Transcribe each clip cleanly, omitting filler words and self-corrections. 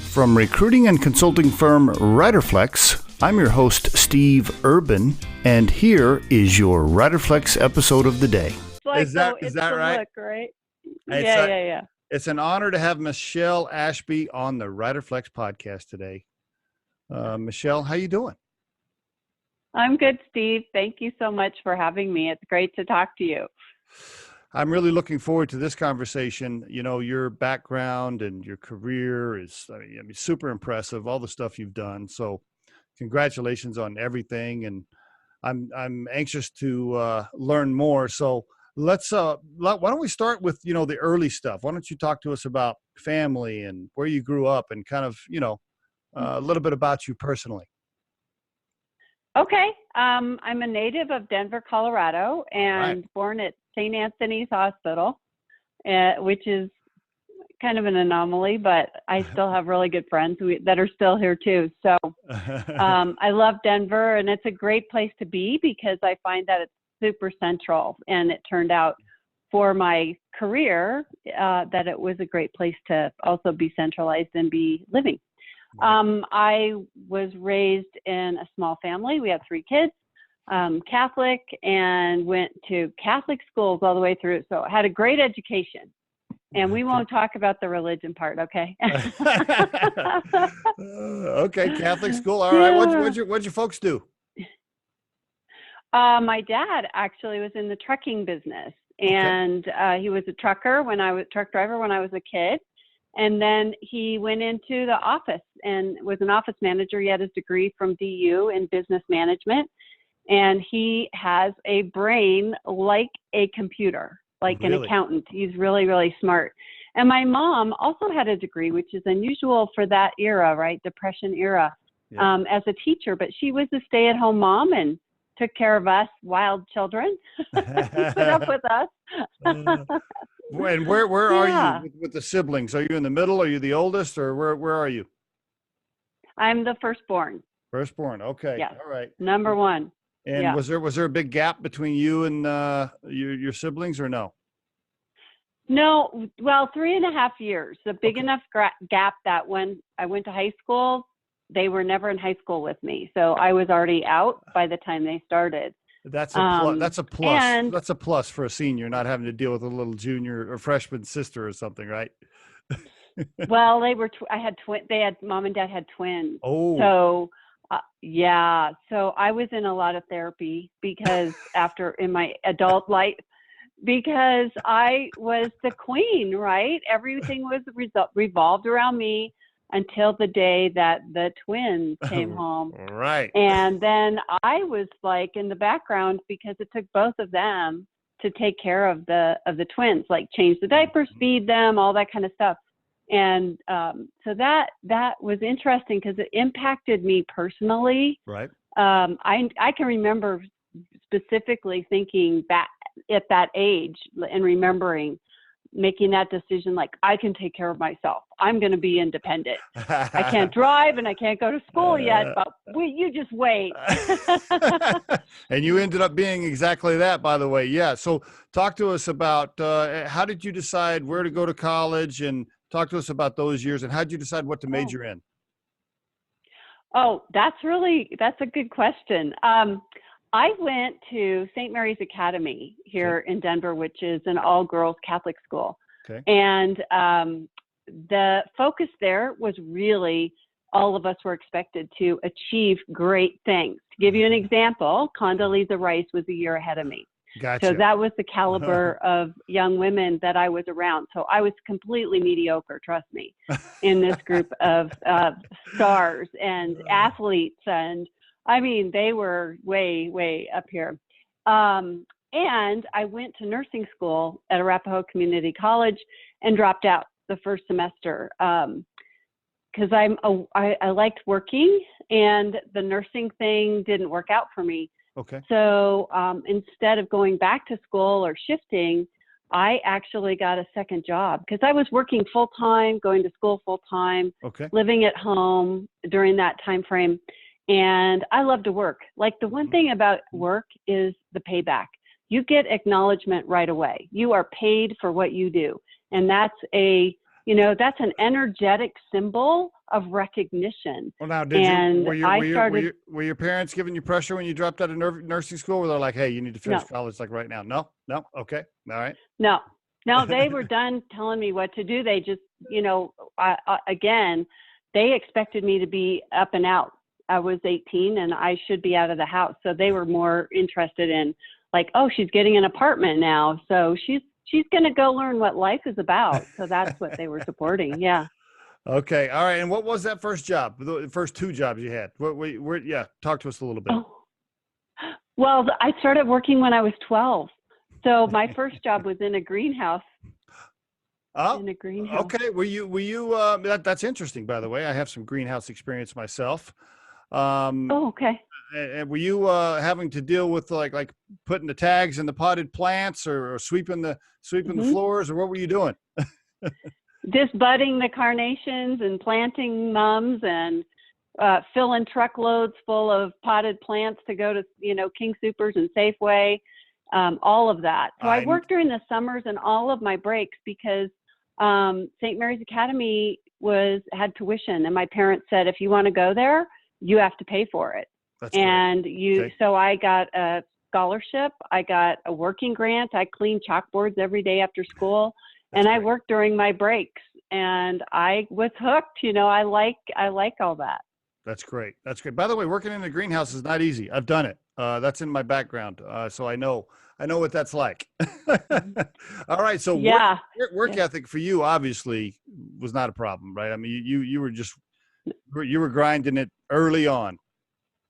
From recruiting and consulting firm Riderflex, I'm your host, Steve Urban, and here is your Riderflex episode of the day. Is that right? Look, right? Yeah. It's an honor to have Michele Ashby on the Riderflex podcast today. Michele, how you doing? I'm good, Steve. Thank you so much for having me. It's great to talk to you. I'm really looking forward to this conversation. You know, your background and your career is, I mean, super impressive, all the stuff you've done. So congratulations on everything. And I'm anxious to learn more. So let's, why don't we start with, the early stuff? Why don't you talk to us about family and where you grew up and kind of, a little bit about you personally. Okay. I'm a native of Denver, Colorado, and born at St. Anthony's Hospital, which is kind of an anomaly, but I still have really good friends that are still here too. So I love Denver, and it's a great place to be because I find that it's super central, and it turned out for my career that it was a great place to also be centralized and be living. I was raised in a small family. We had 3 kids, Catholic, and went to Catholic schools all the way through. So I had a great education, and we won't talk about the religion part. Okay. Okay. Catholic school. All right. What'd your folks do? My dad actually was in the trucking business, and he was a truck driver when I was a kid. And then he went into the office and was an office manager. He had his degree from DU in business management. And he has a brain like a computer, like an accountant. He's really, really smart. And my mom also had a degree, which is unusual for that era, right? Depression era, as a teacher. But she was a stay-at-home mom and took care of us wild children, put up with us. And where are you with the siblings? Are you in the middle? Are you the oldest, or where are you? I'm the firstborn. Firstborn. Okay. Yes. All right. Number one. And was there a big gap between you and your siblings, or no? No. Well, 3.5 years. A big enough gap that when I went to high school, they were never in high school with me. So I was already out by the time they started. That's a plus. That's a plus for a senior, not having to deal with a little junior or freshman sister or something, right? Well, they were. Mom and dad had twins. Oh. So, So I was in a lot of therapy because in my adult life, because I was the queen, right? Everything was revolved around me until the day that the twins came home. Right. And then I was like in the background because it took both of them to take care of the twins, like change the diapers, feed them, all that kind of stuff. And so that was interesting because it impacted me personally. Right. I can remember specifically thinking back at that age and remembering making that decision, like, I can take care of myself. I'm going to be independent. I can't drive and I can't go to school yet, but you just wait. And you ended up being exactly that, by the way. Yeah. So talk to us about how did you decide where to go to college, and talk to us about those years, and how did you decide what to major in? Oh, that's a good question. I went to St. Mary's Academy here in Denver, which is an all-girls Catholic school. Okay. And the focus there was really all of us were expected to achieve great things. To give you an example, Condoleezza Rice was a year ahead of me. Gotcha. So that was the caliber of young women that I was around. So I was completely mediocre, trust me, in this group of stars and athletes, and I mean, they were way, way up here. And I went to nursing school at Arapahoe Community College and dropped out the first semester because I liked working, and the nursing thing didn't work out for me. Okay. So instead of going back to school or shifting, I actually got a second job because I was working full-time, going to school full-time, living at home during that time frame. And I love to work. Like, the one thing about work is the payback. You get acknowledgement right away. You are paid for what you do. And that's an energetic symbol of recognition. Well, now, And I started. were your parents giving you pressure when you dropped out of nursing school? Where they're like, "Hey, you need to finish No, college like right now"? No, no, okay, all right. no, no, they were done telling me what to do. They just, again, they expected me to be up and out. I was 18 and I should be out of the house. So they were more interested in like, oh, she's getting an apartment now. So she's going to go learn what life is about. So that's what they were supporting. Yeah. Okay, all right. And what was that first job? The first two jobs you had? Yeah, talk to us a little bit. Oh, well, I started working when I was 12. So my first job was in a greenhouse. Oh, in a greenhouse. okay. Were you that's interesting, by the way. I have some greenhouse experience myself. Oh, okay. And were you having to deal with like putting the tags in the potted plants or sweeping the floors, or what were you doing? Just budding the carnations and planting mums and filling truckloads full of potted plants to go to, King Soopers and Safeway, all of that. So I worked during the summers and all of my breaks because St. Mary's Academy had tuition, and my parents said, if you want to go there, you have to pay for it. That's and great. Okay. So I got a scholarship. I got a working grant. I cleaned chalkboards every day after school. That's and great. I worked during my breaks, and I was hooked. I like all that. That's great. That's great. By the way, working in a greenhouse is not easy. I've done it. That's in my background. So I know what that's like. All right. So yeah. work ethic for you obviously was not a problem, right? I mean, you were grinding it early on.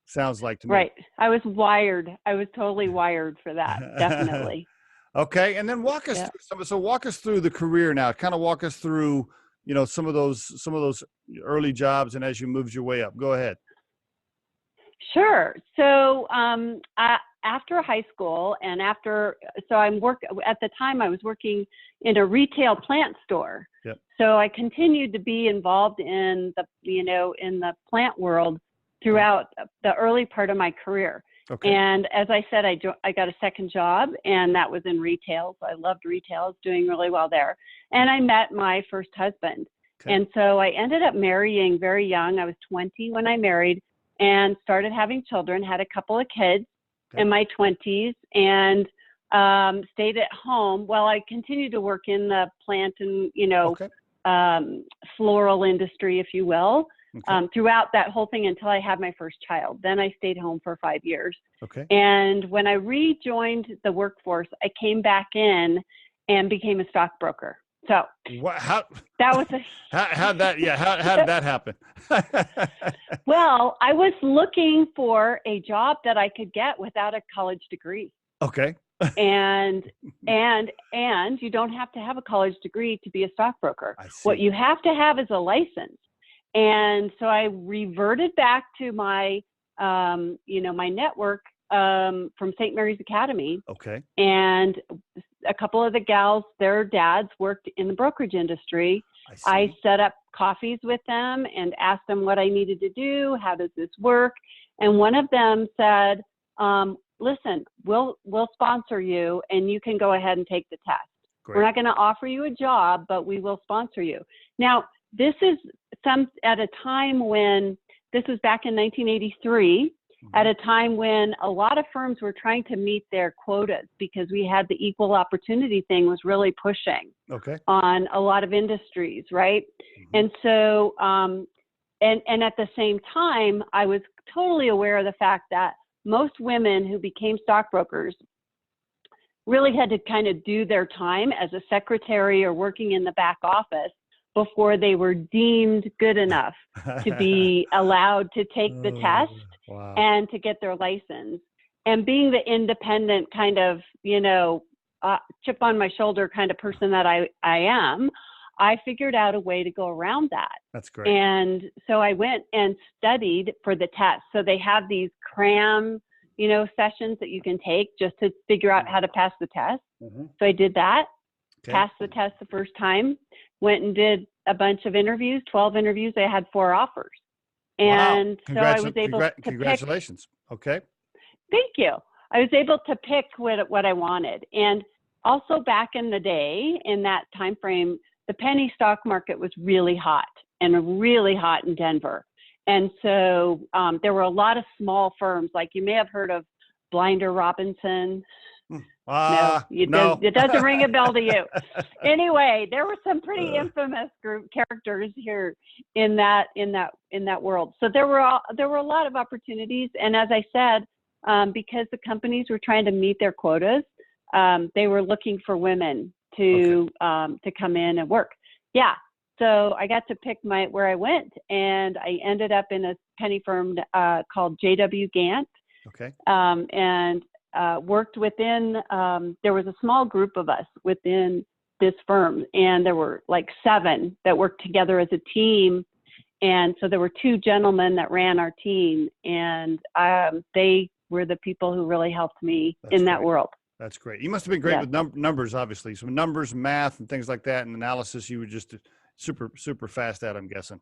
Sounds like to me. Right. I was wired. I was totally wired for that. Definitely. Okay. And then walk us through the career now. Kind of walk us through, some of those early jobs and as you moved your way up. Go ahead. Sure. So after high school and at the time I was working in a retail plant store. Yep. So I continued to be involved in the plant world throughout the early part of my career. Okay. And as I said, I got a second job, and that was in retail. So I loved retail. I was doing really well there. And I met my first husband. Okay. And so I ended up marrying very young. I was 20 when I married and started having children, had a couple of kids in my 20s, and stayed at home while I continued to work in the plant and, floral industry, if you will. Okay. Throughout that whole thing until I had my first child. Then I stayed home for 5 years. Okay. And when I rejoined the workforce, I came back in and became a stockbroker. So how that was how did that happen? Well, I was looking for a job that I could get without a college degree. Okay. and you don't have to have a college degree to be a stockbroker. I see. What you have to have is a license. And so I reverted back to my, my network from St. Mary's Academy. Okay. And a couple of the gals, their dads worked in the brokerage industry. I set up coffees with them and asked them what I needed to do. How does this work? And one of them said, listen, we'll sponsor you and you can go ahead and take the test. Great. We're not going to offer you a job, but we will sponsor you. Now, this is at a time when, this was back in 1983, at a time when a lot of firms were trying to meet their quotas because we had the equal opportunity thing was really pushing on a lot of industries, right? Mm-hmm. And so, and at the same time, I was totally aware of the fact that most women who became stockbrokers really had to kind of do their time as a secretary or working in the back office before they were deemed good enough to be allowed to take the test and to get their license. And being the independent kind of, chip on my shoulder kind of person that I am, I figured out a way to go around that. That's great. And so I went and studied for the test. So they have these cram, sessions that you can take just to figure out how to pass the test. Mm-hmm. So I did that, passed the test the first time, went and did a bunch of interviews, 12 interviews. I had 4 offers. And so I was able to congratulations. Okay. Thank you. I was able to pick what I wanted. And also back in the day, in that time frame, the penny stock market was really hot and really hot in Denver. And so there were a lot of small firms, like you may have heard of Blinder Robinson. No, it doesn't ring a bell to you. Anyway, there were some pretty infamous group characters here in that world. So there were a lot of opportunities. And as I said, because the companies were trying to meet their quotas, they were looking for women to come in and work. Yeah. So I got to pick where I went, and I ended up in a penny firm called J.W. Gant. Okay. And worked within, there was a small group of us within this firm, and there were like 7 that worked together as a team. And so there were 2 gentlemen that ran our team, and they were the people who really helped me in that world. That's great. You must have been great with numbers, obviously. So numbers, math, and things like that, and analysis, you were just super, super fast at, I'm guessing.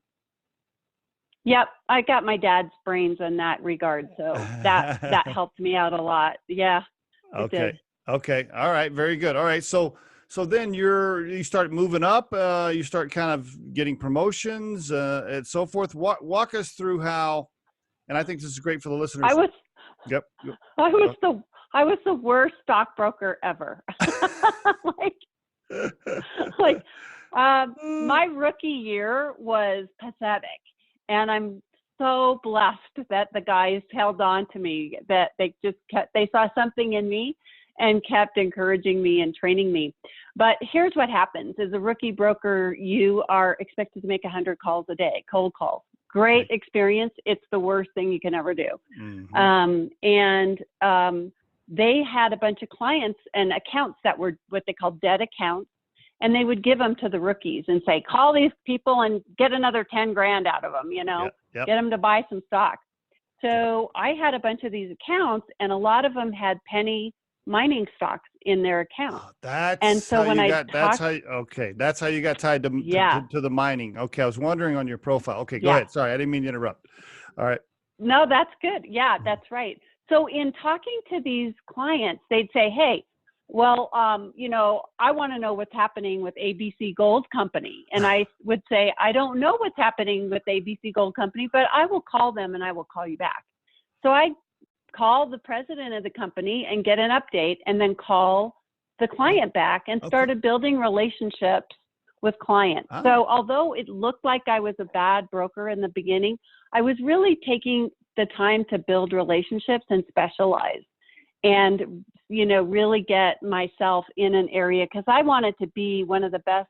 Yep, I got my dad's brains in that regard, so that helped me out a lot. Yeah. Okay. Okay. All right. Very good. All right. So then you start moving up. You start kind of getting promotions and so forth. Walk us through how. And I think this is great for the listeners. Yep. I was the worst stockbroker ever. My rookie year was pathetic. And I'm so blessed that the guys held on to me, that they saw something in me and kept encouraging me and training me. But here's what happens. As a rookie broker, you are expected to make 100 calls a day, cold calls. Great experience. It's the worst thing you can ever do. Mm-hmm. They had a bunch of clients and accounts that were what they call dead accounts. And they would give them to the rookies and say, call these people and get another 10 grand out of them, get them to buy some stock. So I had a bunch of these accounts, and a lot of them had penny mining stocks in their account. That's how you got tied to the mining. Okay. I was wondering on your profile. Okay, go ahead. Sorry, I didn't mean to interrupt. All right. No, that's good. Yeah, that's right. So in talking to these clients, they'd say, hey, well, I want to know what's happening with ABC Gold Company. And I would say, I don't know what's happening with ABC Gold Company, but I will call them and I will call you back. So I call the president of the company and get an update, and then call the client back, and started building relationships with clients. So although it looked like I was a bad broker in the beginning, I was really taking the time to build relationships and specialize, and really get myself in an area, because I wanted to be one of the best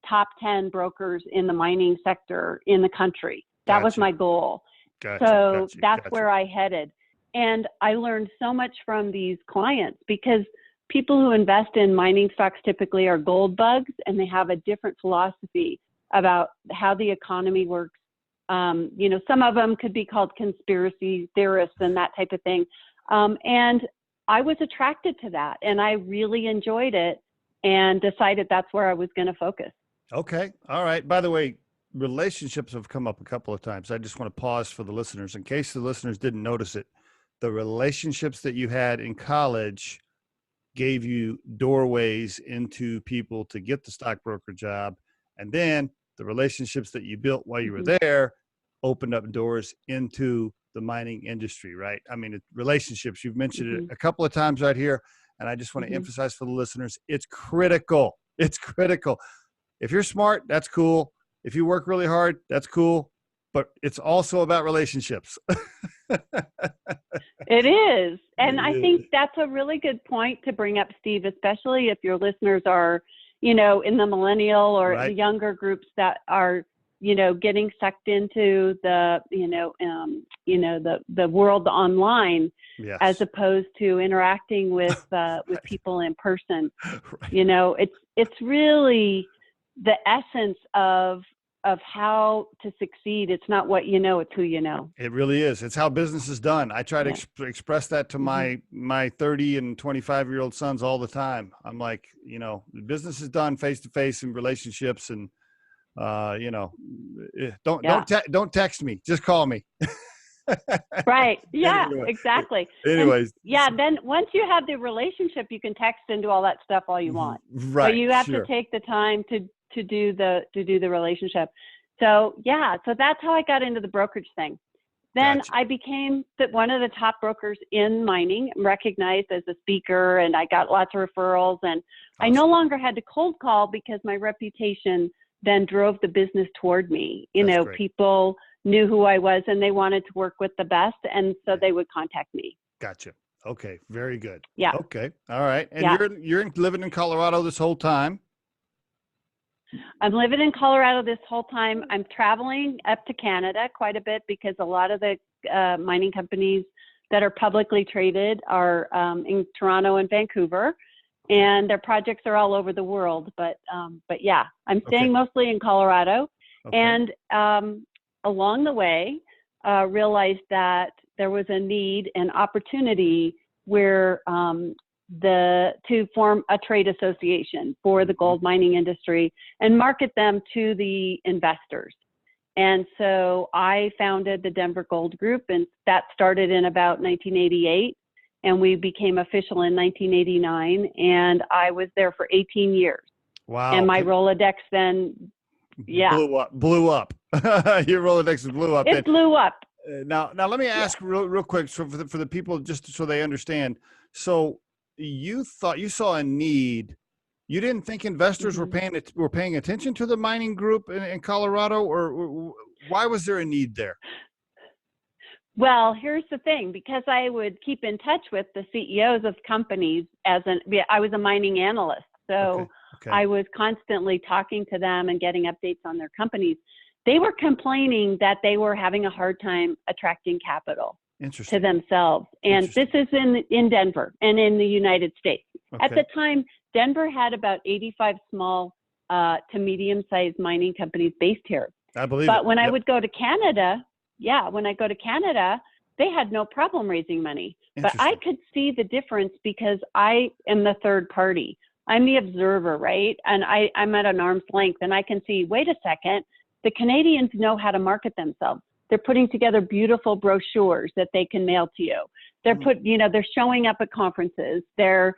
top 10 brokers in the mining sector in the country. That was my goal. So that's where I headed. And I learned so much from these clients, because people who invest in mining stocks typically are gold bugs, and they have a different philosophy about how the economy works. Some of them could be called conspiracy theorists and that type of thing. And I was attracted to that, and I really enjoyed it, and decided that's where I was going to focus. Okay. All right. By the way, relationships have come up a couple of times. I just want to pause for the listeners in case the listeners didn't notice it. The relationships that you had in college gave you doorways into people to get the stockbroker job. And then the relationships that you built while you were there opened up doors into the mining industry, right? I mean, relationships, you've mentioned it a couple of times right here. And I just want to emphasize for the listeners, it's critical. It's critical. If you're smart, that's cool. If you work really hard, that's cool. But it's also about relationships. It is. And I think that's a really good point to bring up, Steve, especially if your listeners are, in the millennial or the younger groups that are, getting sucked into the, the world online, as opposed to interacting with people in person. It's really the essence of how to succeed. It's not what you know, it's who you know. It really is. It's how business is done. I try to express that to my 30 and 25-year-old sons all the time. I'm like, business is done face-to-face in relationships, and don't text me, just call me. Right. Yeah, exactly. Anyways. Then once you have the relationship, you can text and do all that stuff all you want. Right. But you have to take the time to to do the relationship. So yeah, so that's how I got into the brokerage thing. Then Gotcha. I became one of the top brokers in mining, recognized as a speaker, and I got lots of referrals. And I no Awesome. longer had to cold call because my reputation then drove the business toward me. You That's know, great. people knew who I was and they wanted to work with the best, and so they would contact me. Gotcha. Okay, very good. Yeah, Okay, all right. And yeah. you're living in Colorado this whole time. I'm living in Colorado this whole time. I'm traveling up to Canada quite a bit because a lot of the mining companies that are publicly traded are in Toronto and Vancouver, and their projects are all over the world. But yeah, I'm staying mostly in Colorado, and along the way, realized that there was a need and opportunity where to form a trade association for the gold mining industry and market them to the investors. And so I founded the Denver Gold Group, and that started in about 1988, and we became official in 1989, and I was there for 18 years. Wow. And my Rolodex then, blew up. Your Rolodex blew up. It blew up. Now let me ask real quick, so for the people, just so they understand. So you thought you saw a need. You didn't think investors were paying attention to the mining group in Colorado, or why was there a need there? Well, here's the thing, because I would keep in touch with the CEOs of companies I was a mining analyst. So I was constantly talking to them and getting updates on their companies. They were complaining that they were having a hard time attracting capital to themselves. And this is in Denver and in the United States. At the time, Denver had about 85 small to medium-sized mining companies based here. I believe But when I would go to Canada, when I go to Canada, they had no problem raising money. But I could see the difference because I am the third party. I'm the observer, right? And I'm at an arm's length, and I can see, wait a second, the Canadians know how to market themselves. They're putting together beautiful brochures that they can mail to you. They're they're showing up at conferences. They're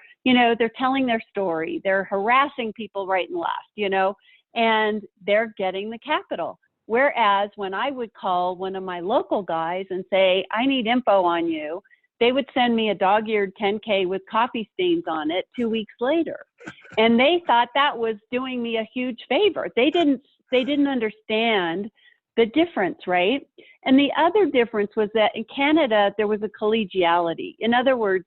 telling their story. They're harassing people right and left, and they're getting the capital. Whereas when I would call one of my local guys and say, I need info on you, they would send me a dog-eared 10K with coffee stains on it 2 weeks later. And they thought that was doing me a huge favor. They didn't understand the difference, right? And the other difference was that in Canada, there was a collegiality. In other words,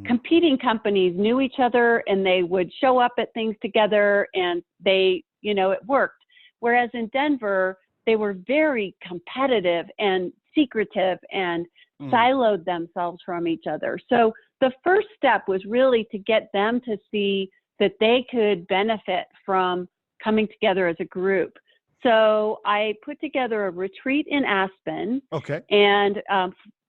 competing companies knew each other and they would show up at things together, and it worked. Whereas in Denver, they were very competitive and secretive and siloed themselves from each other. So the first step was really to get them to see that they could benefit from coming together as a group. So I put together a retreat in Aspen, and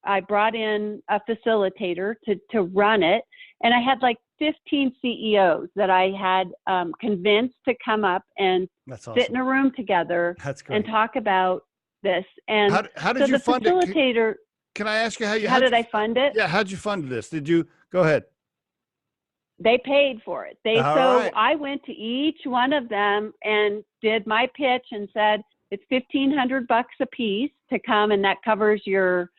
I brought in a facilitator to run it. And I had like 15 CEOs that I had convinced to come up and sit in a room together and talk about this. And how did you fund it? Can I ask you how did I fund it? Yeah, how'd you fund this? Did you go ahead? They paid for it. I went to each one of them and did my pitch and said, it's $1,500 a piece to come, and that covers your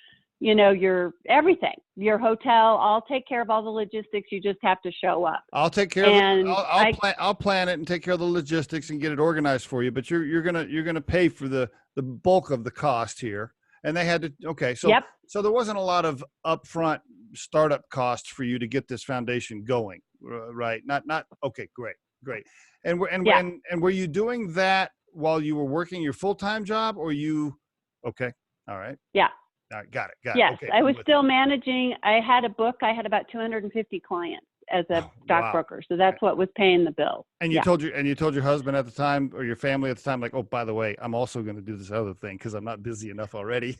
everything, your hotel. I'll take care of all the logistics. You just have to show up. I'll take care of it. I'll plan it and take care of the logistics and get it organized for you. But you're gonna pay for the bulk of the cost here. And they had to so there wasn't a lot of upfront startup costs for you to get this foundation going, right? Not great. And were you doing that while you were working your full-time job, or you? Okay, all right. Yeah. All right, got it. Yes, okay, I was still managing. I had a book. I had about 250 clients as a stockbroker, so that's what was paying the bill. And you told your husband at the time, or your family at the time, like, oh, by the way, I'm also going to do this other thing because I'm not busy enough already.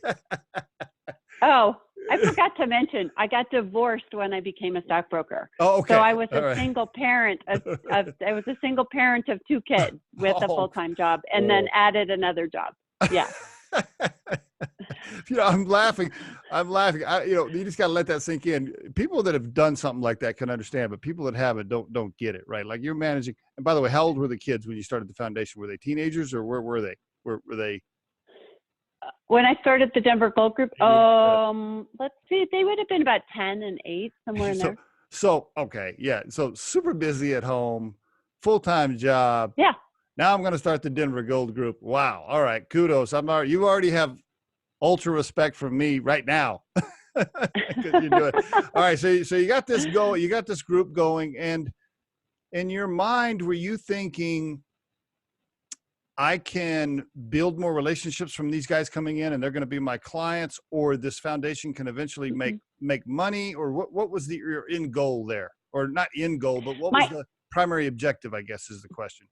Oh, I forgot to mention, I got divorced when I became a stockbroker. Oh, okay. So I was a single parent I was a single parent of 2 kids with a full-time job, and then added another job. Yeah. I'm laughing. I'm laughing. You just got to let that sink in. People that have done something like that can understand, but people that haven't don't get it, right? Like you're managing. And by the way, how old were the kids when you started the foundation? Were they teenagers or where were they? Were they? When I started the Denver Gold Group, uh, let's see, they would have been about 10 and 8, somewhere in so there. okay, yeah. So super busy at home, full-time job. Yeah. Now I'm going to start the Denver Gold Group. Wow. All right. Kudos. You already have ultra respect from me right now. Because you do it. All right. So you got this you got this group going, and in your mind, were you thinking, I can build more relationships from these guys coming in and they're going to be my clients, or this foundation can eventually make money, or what was your end goal there? Or not end goal, but what was the primary objective, I guess, is the question.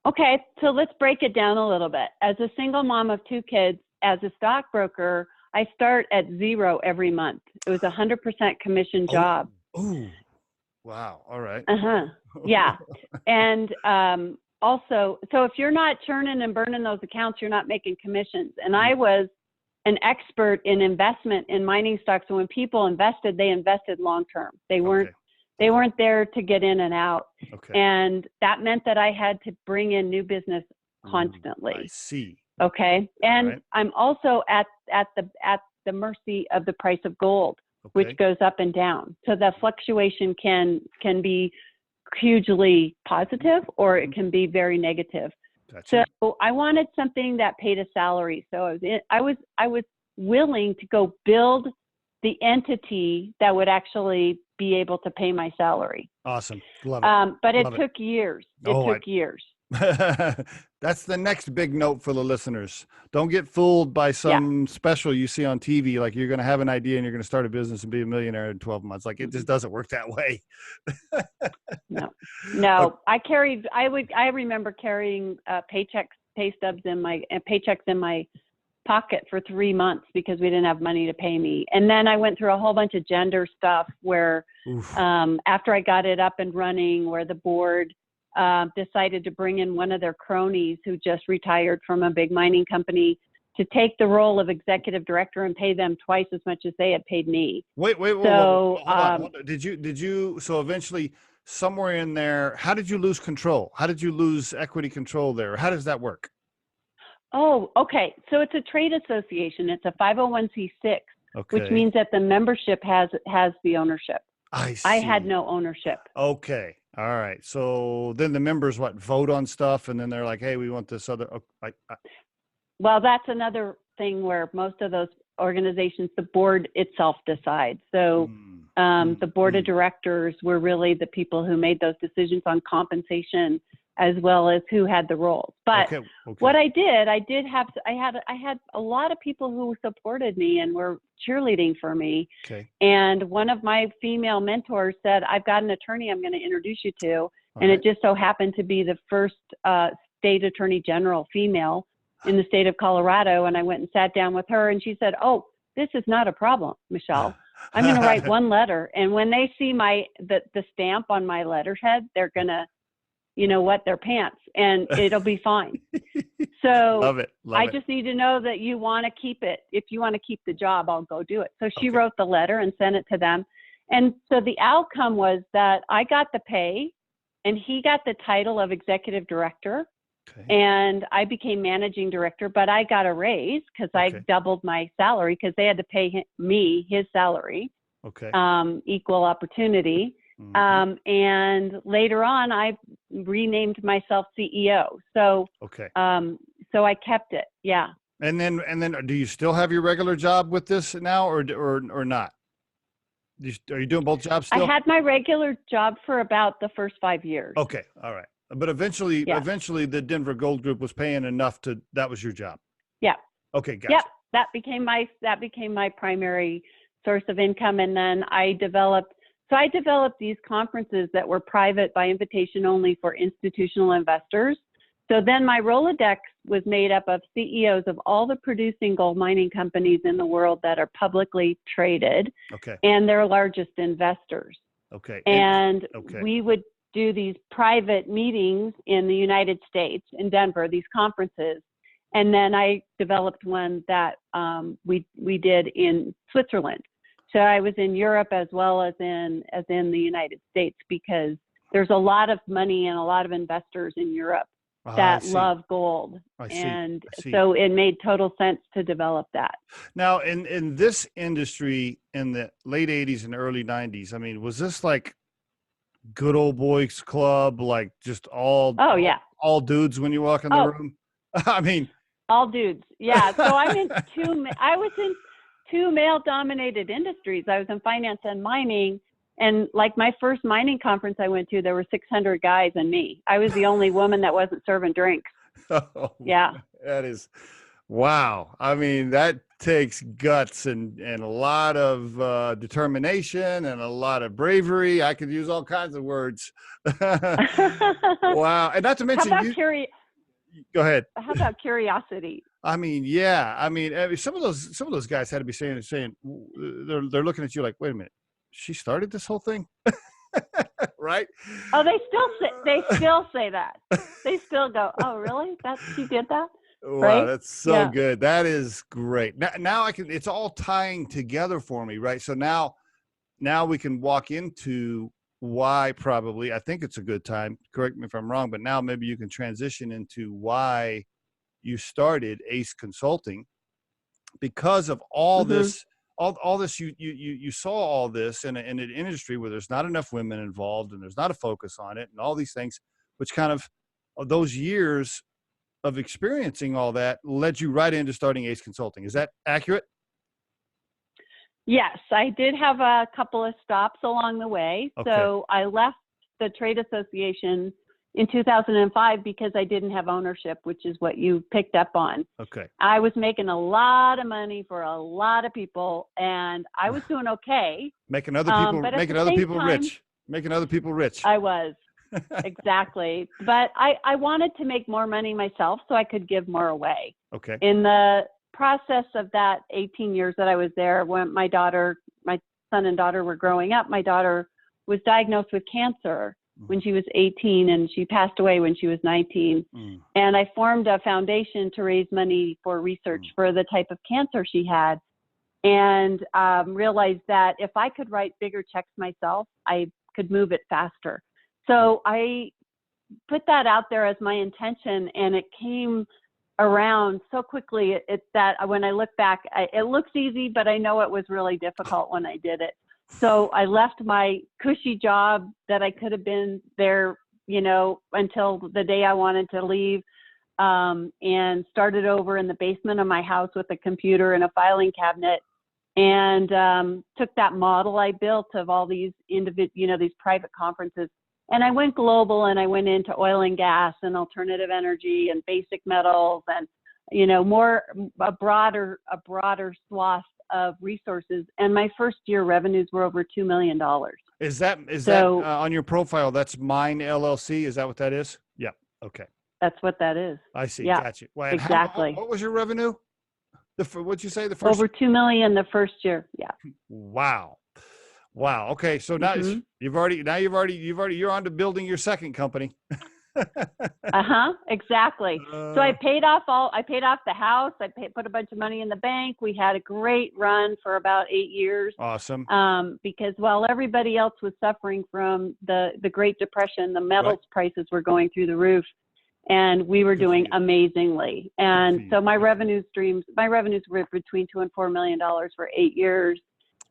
Okay, so let's break it down a little bit. As a single mom of 2 kids, as a stockbroker, I start at 0 every month. It was a 100% commission job. Oh, wow. All right. Yeah. And also, so if you're not churning and burning those accounts, you're not making commissions. And I was an expert in investment in mining stocks. So when people invested, they invested long term. They weren't there to get in and out. Okay. And that meant that I had to bring in new business constantly. I see. Okay. And I'm also at the mercy of the price of gold, which goes up and down. So the fluctuation can be hugely positive, or it can be very negative. Gotcha. So I wanted something that paid a salary. So I was willing to go build the entity that would actually be able to pay my salary. Awesome. Love it. But it took years. It took years. That's the next big note for the listeners. Don't get fooled by some special you see on TV. Like you're going to have an idea and you're going to start a business and be a millionaire in 12 months. Like it just doesn't work that way. No. I remember carrying pay stubs paychecks in my pocket for 3 months because we didn't have money to pay me. And then I went through a whole bunch of gender stuff where after I got it up and running, where the board decided to bring in one of their cronies who just retired from a big mining company to take the role of executive director and pay them twice as much as they had paid me. Wait, hold on. Did you, so eventually somewhere in there, how did you lose control? How did you lose equity control there? How does that work? Oh, okay. So it's a trade association. It's a 501c6, which means that the membership has the ownership. I see. I had no ownership. Okay. All right. So then the members vote on stuff, and then they're like, "Hey, we want this other." Well, that's another thing where most of those organizations, the board itself decides. So the board of directors were really the people who made those decisions on compensation, as well as who had the roles. But what I had a lot of people who supported me and were cheerleading for me. And one of my female mentors said, "I've got an attorney I'm going to introduce you to." And it just so happened to be the first state attorney general female in the state of Colorado. And I went and sat down with her, and she said, "Oh, this is not a problem, Michele. I'm going to write one letter. And when they see the stamp on my letterhead, they're going to, wet their pants, and it'll be fine." So Love it. I just need to know that you want to keep it. If you want to keep the job, I'll go do it. So she wrote the letter and sent it to them. And so the outcome was that I got the pay and he got the title of executive director. And I became managing director, but I got a raise because I doubled my salary because they had to pay me his salary. Equal opportunity. And later on, I renamed myself CEO. So, so I kept it. Yeah. And then, do you still have your regular job with this now, or not? Are you doing both jobs still? I had my regular job for about the first 5 years. Okay. All right. But eventually the Denver Gold Group was paying enough that was your job. Yeah. Okay. Gotcha. Yep. That became my primary source of income. And then I developed these conferences that were private by invitation only for institutional investors. So then my Rolodex was made up of CEOs of all the producing gold mining companies in the world that are publicly traded and their largest investors. And we would do these private meetings in the United States, in Denver, these conferences. And then I developed one that we did in Switzerland. So I was in Europe as well as in the United States, because there's a lot of money and a lot of investors in Europe that love gold. And so it made total sense to develop that. Now, in this industry in the late 80s and early 90s, I mean, was this like good old boys club, like just all dudes when you walk in the room? I mean, all dudes. Yeah. So I was in two male-dominated industries. I was in finance and mining. And like my first mining conference I went to, there were 600 guys and me. I was the only woman that wasn't serving drinks. Yeah. That is, wow. I mean, that takes guts and a lot of determination and a lot of bravery. I could use all kinds of words. Wow. And not to mention, go ahead. How about curiosity? I mean, yeah. I mean, some of those guys had to be saying they're looking at you like, wait a minute, she started this whole thing, right? Oh, they still say that. They still go, oh, really? She did that? Wow, right? That's so good. That is great. Now it's all tying together for me, right? So now we can walk into why probably, I think it's a good time, correct me if I'm wrong, but now maybe you can transition into why you started Ace Consulting, because of all this, all this, you saw all this in an industry where there's not enough women involved and there's not a focus on it and all these things, which kind of those years of experiencing all that led you right into starting Ace Consulting. Is that accurate? Yes, I did have a couple of stops along the way. Okay. So I left the trade association in 2005 because I didn't have ownership, which is what you picked up on. Okay. I was making a lot of money for a lot of people, and I was doing okay. Making other people rich. Making other people rich. I was. Exactly. But I wanted to make more money myself so I could give more away. Okay. In the process of that 18 years that I was there, when my son and daughter were growing up, my daughter was diagnosed with cancer when she was 18, and she passed away when she was 19. And I formed a foundation to raise money for research for the type of cancer she had, and realized that if I could write bigger checks myself, I could move it faster. So I put that out there as my intention, and it came around so quickly. It's that when I look back, it looks easy, but I know it was really difficult when I did it. So I left my cushy job that I could have been there, until the day I wanted to leave, and started over in the basement of my house with a computer and a filing cabinet, and took that model I built of all these these private conferences. And I went global, and I went into oil and gas and alternative energy and basic metals and, a broader swath of resources. And my first year revenues were over $2 million. Is that on your profile? That's Mine LLC. Is that what that is? Yeah. Okay. That's what that is. I see. Yeah, Gotcha. Well, exactly. What was your revenue? What'd you say? The first? Over $2 million the first year. Yeah. Wow. Okay. So now you're on to building your second company. Exactly. So I paid off the house. I put a bunch of money in the bank. We had a great run for about 8 years. Awesome. Because while everybody else was suffering from the Great Depression, the metals prices were going through the roof, and we were doing amazingly. And so my revenues were between $2 and $4 million for 8 years.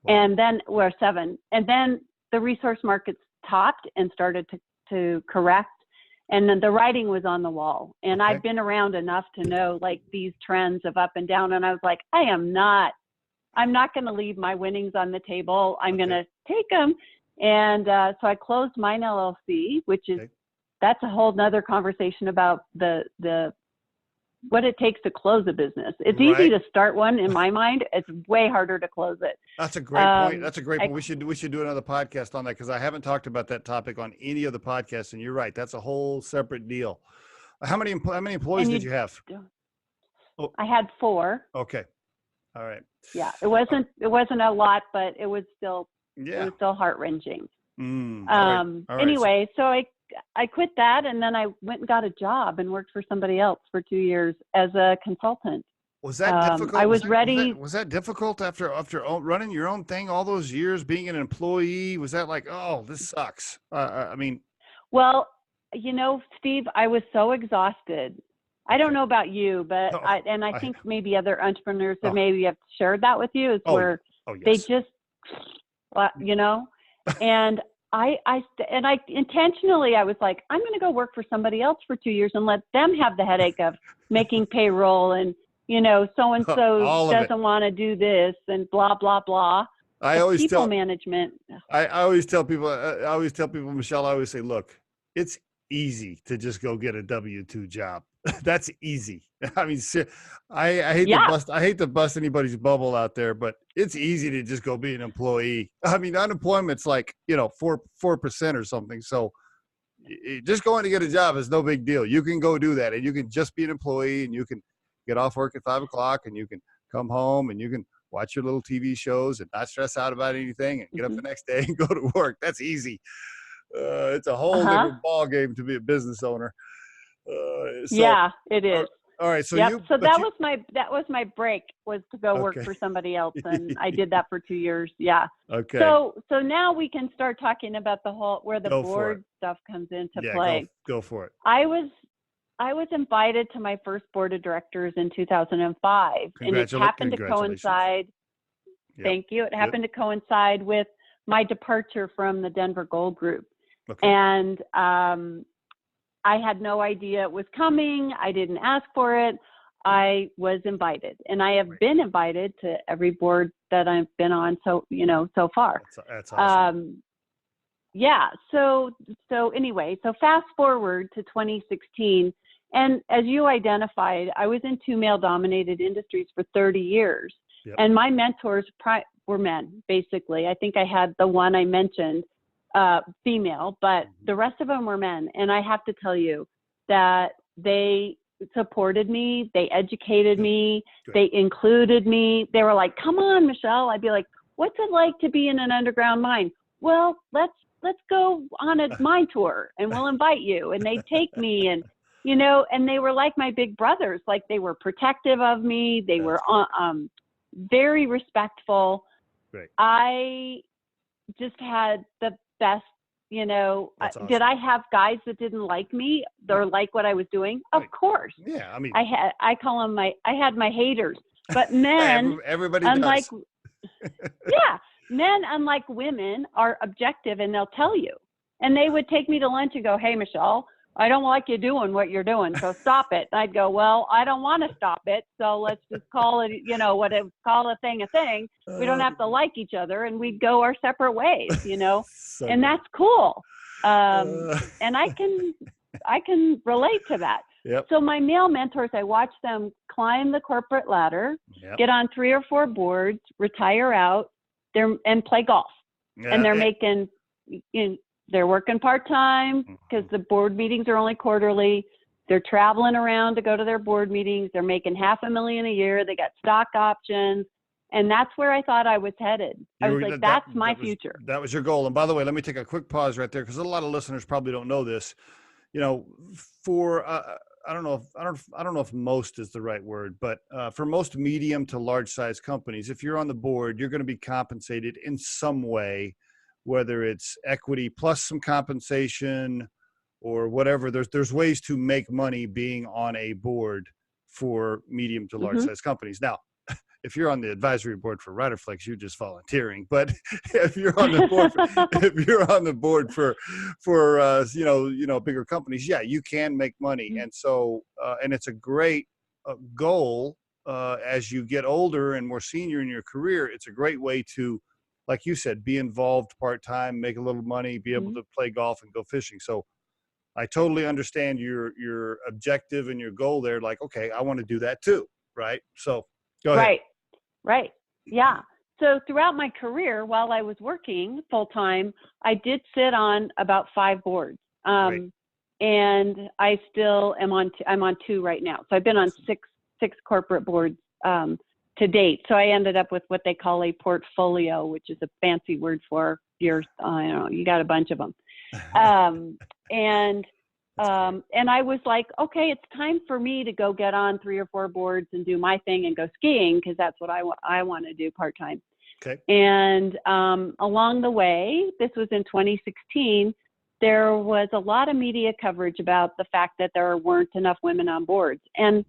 Wow. And then we're 7. And then the resource markets topped and started to correct. And then the writing was on the wall. And I've been around enough to know like these trends of up and down. And I was like, I'm not going to leave my winnings on the table. I'm going to take them. And so I closed Mine LLC, which is, that's a whole nother conversation about the what it takes to close a business. It's easy to start one in my mind. It's way harder to close it. That's a great point. That's a great point. We should do another podcast on that, because I haven't talked about that topic on any of the podcasts. And you're right. That's a whole separate deal. How many employees did you have? I had 4. Okay. All right. Yeah. It wasn't a lot, but it was still heart wrenching. All right. Anyway, so quit that, and then I went and got a job and worked for somebody else for 2 years as a consultant. Was that difficult? I was ready. Was that difficult after running your own thing all those years, being an employee? Was that like, oh, this sucks? I mean, Well, Steve, I was so exhausted. I don't know about you, but I think maybe other entrepreneurs have maybe have shared that with you, is where they just, and I intentionally, I was like, I'm going to go work for somebody else for 2 years and let them have the headache of making payroll and, so-and-so doesn't want to do this and blah, blah, blah. People management. I always tell people, Michelle, I always say, look, it's easy to just go get a W-2 job. That's easy. I mean, I hate to bust anybody's bubble out there, but it's easy to just go be an employee. I mean, unemployment's like, 4% or something. So just going to get a job is no big deal. You can go do that, and you can just be an employee, and you can get off work at 5 o'clock, and you can come home, and you can watch your little TV shows and not stress out about anything, and get up the next day and go to work. That's easy. It's a whole different ball game to be a business owner. Yeah, it is. All right. So that was my break, was to go work for somebody else. And I did that for 2 years. Yeah. Okay. So now we can start talking about where the board stuff comes into play. Go for it. I was invited to my first board of directors in 2005, and it happened to coincide. Thank you. It happened to coincide with my departure from the Denver Gold Group. Okay. And I had no idea it was coming. I didn't ask for it. I was invited, and I have been invited to every board that I've been on. So far. That's awesome. So anyway, fast forward to 2016. And as you identified, I was in 2 male-dominated industries for 30 years. Yep. And my mentors were men, basically. I think I had the one I mentioned, female, but the rest of them were men. And I have to tell you that they supported me. They educated me. Good. They included me. They were like, come on, Michelle. I'd be like, what's it like to be in an underground mine? Well, let's go on a mine tour, and we'll invite you. And they'd take me, and and they were like my big brothers. Like, they were protective of me. They were very respectful. Right. I just had the best, awesome. Did I have guys that didn't like me or like what I was doing? Right. Of course. Yeah. I mean, I call them I had my haters, but men, everybody unlike, does. Men, unlike women, are objective, and they'll tell you. And they would take me to lunch and go, hey, Michelle, I don't like you doing what you're doing, so stop it. And I'd go, well, I don't want to stop it, so let's just call it, call a thing a thing. We don't have to like each other, and we'd go our separate ways, So and that's cool. And I can relate to that. Yep. So my male mentors, I watch them climb the corporate ladder, get on 3 or 4 boards, retire out, and play golf. And they're making, they're working part-time because the board meetings are only quarterly. They're traveling around to go to their board meetings. They're making $500,000 a year. They got stock options. And that's where I thought I was headed. I was like, that's my future. That was your goal. And by the way, let me take a quick pause right there, because a lot of listeners probably don't know this. I don't know if most is the right word, but for most medium to large size companies, if you're on the board, you're going to be compensated in some way, whether it's equity plus some compensation or whatever. There's ways to make money being on a board for medium to large size companies. Now, if you're on the advisory board for Riderflex, you're just volunteering. But if you're on the board for bigger companies, yeah, you can make money. And so and it's a great goal as you get older and more senior in your career. It's a great way to, like you said, be involved part-time, make a little money, be able to play golf and go fishing. So I totally understand your objective and your goal there. Like, okay, I want to do that too. Right. So go ahead. Right. Yeah. So throughout my career, while I was working full-time, I did sit on about 5 boards. And I still am I'm on 2 right now. So I've been on six corporate boards to date. So I ended up with what they call a portfolio, which is a fancy word for your, you got a bunch of them. And I was like, okay, it's time for me to go get on 3 or 4 boards and do my thing and go skiing, because that's what I want to do part-time. Okay. And along the way, this was in 2016, there was a lot of media coverage about the fact that there weren't enough women on boards. And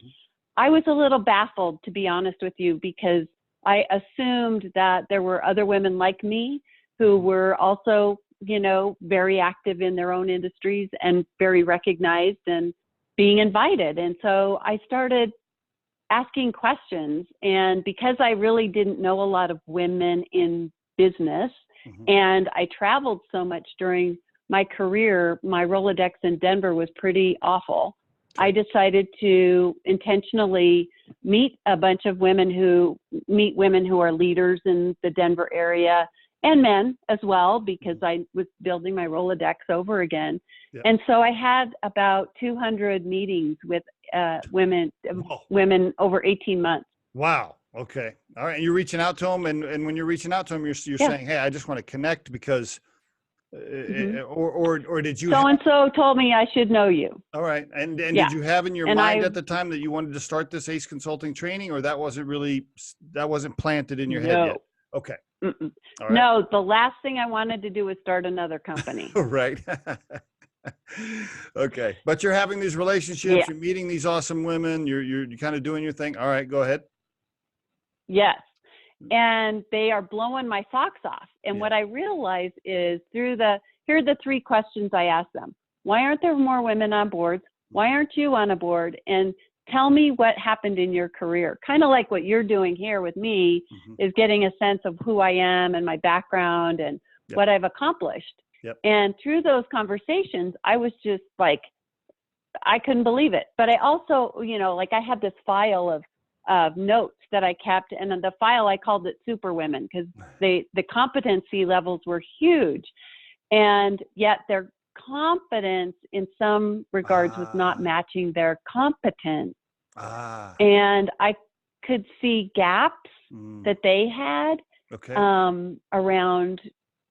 I was a little baffled, to be honest with you, because I assumed that there were other women like me who were also, you know, very active in their own industries and very recognized and being invited. And so I started asking questions. And because I really didn't know a lot of women in business, and I traveled so much during my career, my Rolodex in Denver was pretty awful. I decided to intentionally meet a bunch of women who are leaders in the Denver area, and men as well, because I was building my Rolodex over again. Yep. And so I had about 200 meetings with women over 18 months. Wow. Okay. All right. And you're reaching out to them. And when you're reaching out to them, you're saying, hey, I just want to connect because, or did you? So-and-so told me I should know you. All right. And did you have in your mind at the time that you wanted to start this ACE consulting training, or that wasn't planted in your head yet? Okay. Right. No, the last thing I wanted to do was start another company. Right. Okay. But you're having these relationships, you're meeting these awesome women, you're kind of doing your thing. All right, go ahead. Yes. And they are blowing my socks off. And what I realized is here are the 3 questions I asked them. Why aren't there more women on boards? Why aren't you on a board? And tell me what happened in your career. Kind of like what you're doing here with me is getting a sense of who I am and my background and what I've accomplished. And through those conversations, I was just like, I couldn't believe it. But I also, you know, like I had this file of notes that I kept, and the file, I called it Super Women, because the competency levels were huge, and yet their competence in some regards was not matching their competence. And I could see gaps that they had around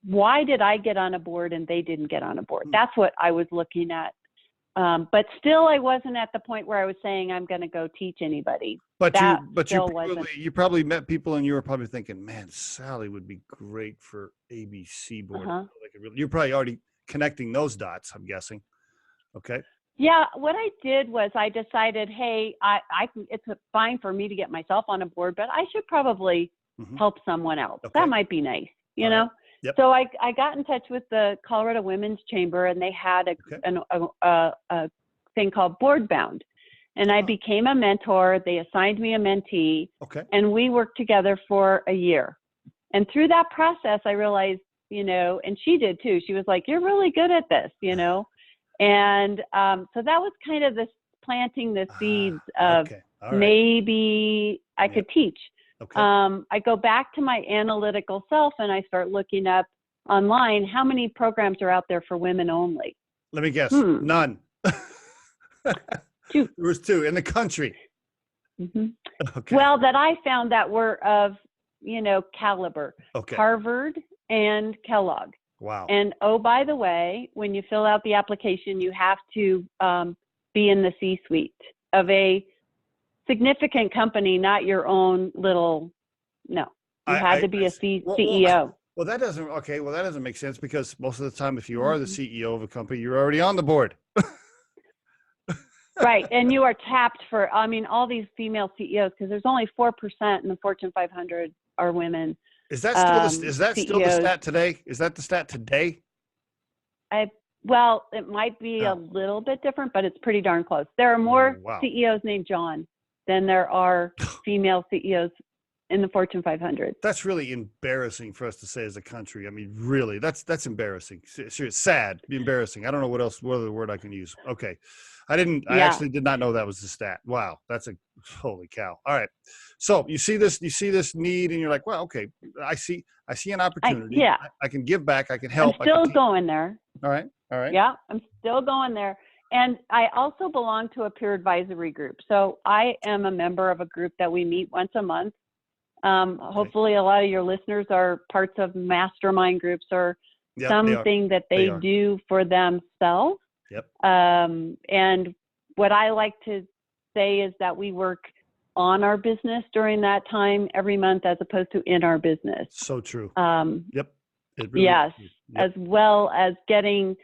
why did I get on a board and they didn't get on a board. That's what I was looking at. But still, I wasn't at the point where I was saying I'm going to go teach anybody. But you probably met people and you were probably thinking, man, Sally would be great for ABC board. You're probably already connecting those dots, I'm guessing. Okay. Yeah, what I did was I decided, hey, it's fine for me to get myself on a board, but I should probably help someone else. That might be nice, you know? Yep. So I got in touch with the Colorado Women's Chamber, and they had a thing called Board Bound. And I became a mentor. They assigned me a mentee, and we worked together for a year. And through that process, I realized, you know, and she did too. She was like, you're really good at this, you know? And so that was kind of this planting the seeds of maybe I could teach. I go back to my analytical self and I start looking up online how many programs are out there for women only. Let me guess. None. 2. There was 2 in the country. Well, that I found that were of, you know, caliber. Harvard and Kellogg. Wow. And oh, by the way, when you fill out the application, you have to be in the C-suite of a significant company, not your own little. No, you had to be a CEO. Well, that doesn't make sense, because most of the time, if you are the CEO of a company, you're already on the board. Right, and you are tapped for. I mean, all these female CEOs, because there's only 4% in the Fortune 500 are women. Is that still the stat today? Is that the stat today? Well, it might be a little bit different, but it's pretty darn close. There are more CEOs named John than there are female CEOs in the Fortune 500. That's really embarrassing for us to say as a country. I mean, really, that's embarrassing. Seriously, sad, embarrassing. I don't know what other word I can use. Okay. I actually did not know that was the stat. Wow. That's holy cow. All right. So you see this need and you're like, well, okay, I see an opportunity. I can give back. I can help. I'm still going there. All right. Yeah. I'm still going there. And I also belong to a peer advisory group. So I am a member of a group that we meet once a month. Hopefully a lot of your listeners are parts of mastermind groups or something that they do for themselves. Yep. And what I like to say is that we work on our business during that time every month as opposed to in our business. So true. Yep. It really yes. Yep. As well as getting,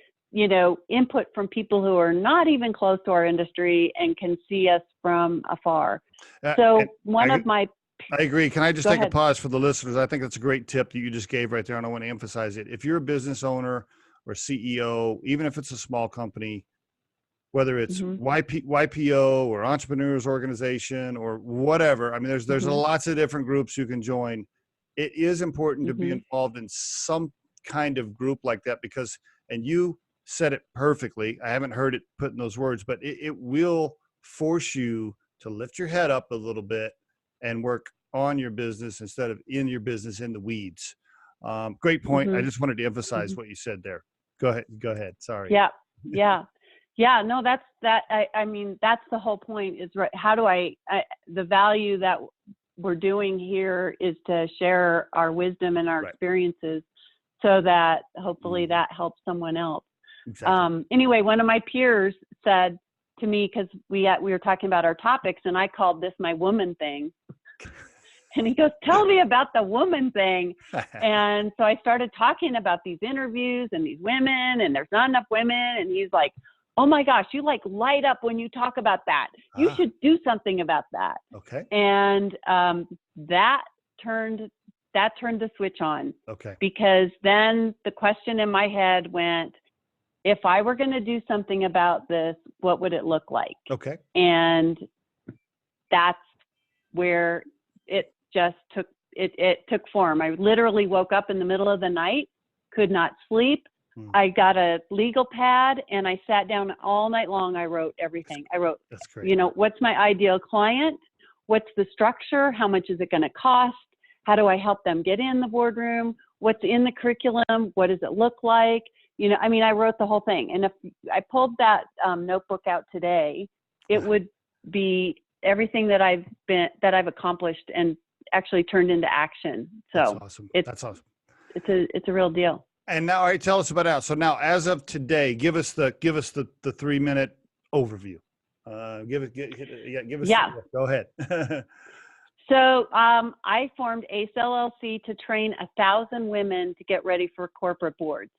input from people who are not even close to our industry and can see us from afar. So I agree. Can I just take a pause for the listeners? I think that's a great tip that you just gave right there, and I want to emphasize it. If you're a business owner or CEO, even if it's a small company, whether it's YPO or Entrepreneurs Organization or whatever, I mean, there's lots of different groups you can join. It is important to be involved in some kind of group like that because, and you said it perfectly, I haven't heard it put in those words, but it will force you to lift your head up a little bit and work on your business instead of in your business in the weeds. Great point. I just wanted to emphasize what you said there. Go ahead. Sorry. Yeah, no, I mean, that's the whole point is right. How do the value that we're doing here is to share our wisdom and our experiences so that hopefully that helps someone else. Exactly. Anyway, one of my peers said to me, because we were talking about our topics and I called this my woman thing. And he goes, tell me about the woman thing. And so I started talking about these interviews and these women and there's not enough women. And he's like, oh my gosh, you like light up when you talk about that. You should do something about that. Okay. And that turned the switch on. Okay. Because then the question in my head went, if I were going to do something about this, what would it look like? Okay. And that's where it just took form. I literally woke up in the middle of the night, could not sleep. I got a legal pad and I sat down all night long. I wrote everything. I wrote, that's great. What's my ideal client? What's the structure? How much is it going to cost? How do I help them get in the boardroom? What's in the curriculum? What does it look like? I wrote the whole thing. And if I pulled that notebook out today, it would be everything that I've accomplished and actually turned into action. So that's awesome. That's awesome. It's a real deal. And now, all right, tell us about that. So now, as of today, give us the 3-minute overview. Give us. Yeah. Go ahead. So I formed ACE LLC to train 1,000 women to get ready for corporate boards.